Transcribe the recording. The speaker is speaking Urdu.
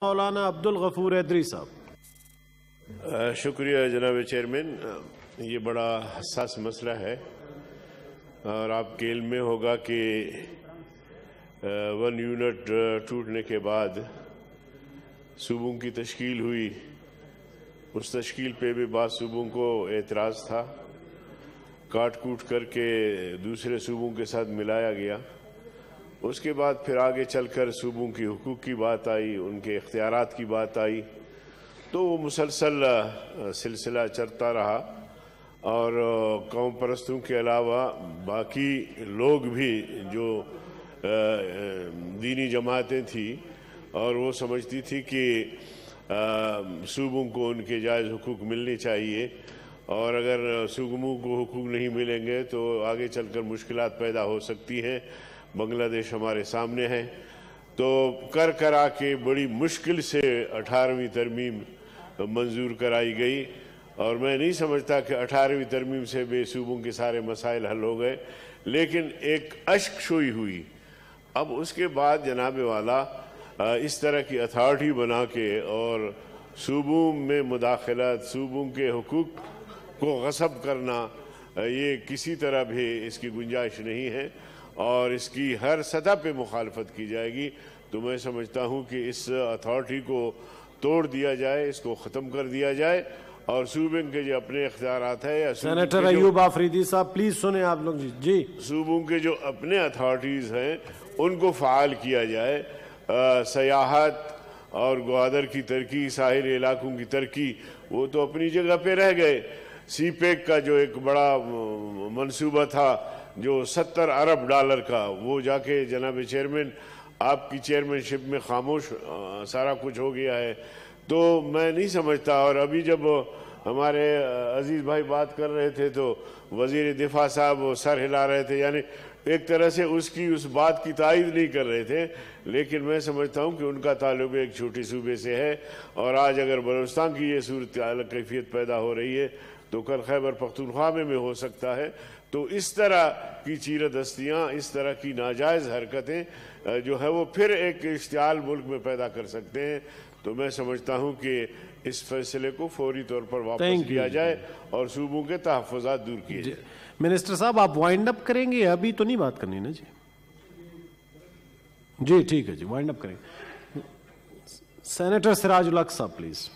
مولانا عبدالغفور حیدری صاحب. شکریہ جناب چیئرمین. یہ بڑا حساس مسئلہ ہے اور آپ کے علم میں ہوگا کہ 1 یونٹ ٹوٹنے کے بعد صوبوں کی تشکیل ہوئی. اس تشکیل پہ بھی بعض صوبوں کو اعتراض تھا. کاٹ کوٹ کر کے دوسرے صوبوں کے ساتھ ملایا گیا. اس کے بعد پھر آگے چل کر صوبوں کی حقوق کی بات آئی, ان کے اختیارات کی بات آئی, تو وہ مسلسل سلسلہ چلتا رہا. اور قوم پرستوں کے علاوہ باقی لوگ بھی جو دینی جماعتیں تھیں اور وہ سمجھتی تھی کہ صوبوں کو ان کے جائز حقوق ملنے چاہیے, اور اگر صوبوں کو حقوق نہیں ملیں گے تو آگے چل کر مشکلات پیدا ہو سکتی ہیں. بنگلہ دیش ہمارے سامنے ہے. تو کرا کے بڑی مشکل سے 18ویں ترمیم منظور کرائی گئی, اور میں نہیں سمجھتا کہ 18ویں ترمیم سے بے صوبوں کے سارے مسائل حل ہو گئے, لیکن ایک اشک شوئی ہوئی. اب اس کے بعد جناب والا اس طرح کی اتھارٹی بنا کے اور صوبوں میں مداخلت, صوبوں کے حقوق کو غصب کرنا, یہ کسی طرح بھی اس کی گنجائش نہیں ہے, اور اس کی ہر سطح پہ مخالفت کی جائے گی. تو میں سمجھتا ہوں کہ اس اتھارٹی کو توڑ دیا جائے, اس کو ختم کر دیا جائے, اور صوبوں کے جو اپنے اختیارات ہے یا سینیٹر ایوب آفریدی صاحب پلیز سنیں آپ لوگ. جی, صوبوں کے جو اپنے اتھارٹیز ہیں ان کو فعال کیا جائے. سیاحت اور گوادر کی ترقی, ساحلی علاقوں کی ترقی, وہ تو اپنی جگہ پہ رہ گئے. سی پیک کا جو ایک بڑا منصوبہ تھا جو 70 ارب ڈالر کا, وہ جا کے جناب چیئرمین آپ کی چیئرمین شپ میں خاموش سارا کچھ ہو گیا ہے. تو میں نہیں سمجھتا. اور ابھی جب ہمارے عزیز بھائی بات کر رہے تھے تو وزیر دفاع صاحب سر ہلا رہے تھے, یعنی ایک طرح سے اس بات کی تائید نہیں کر رہے تھے. لیکن میں سمجھتا ہوں کہ ان کا تعلق ایک چھوٹی صوبے سے ہے, اور آج اگر بلوچستان کی یہ صورتحال کیفیت پیدا ہو رہی ہے تو کل خیبر پختونخوا میں ہو سکتا ہے. تو اس طرح کی چیرہدستیاں, اس طرح کی ناجائز حرکتیں جو ہے وہ پھر ایک اشتعال ملک میں پیدا کر سکتے ہیں. تو میں سمجھتا ہوں کہ اس فیصلے کو فوری طور پر واپس لیا جائے اور صوبوں کے تحفظات دور کیے جائیں. منسٹر صاحب آپ وائنڈ اپ کریں گے, ابھی تو نہیں بات کرنی نا جی؟ جی ٹھیک ہے جی, وائنڈ اپ کریں گے. سینیٹر سراج الحق صاحب پلیز.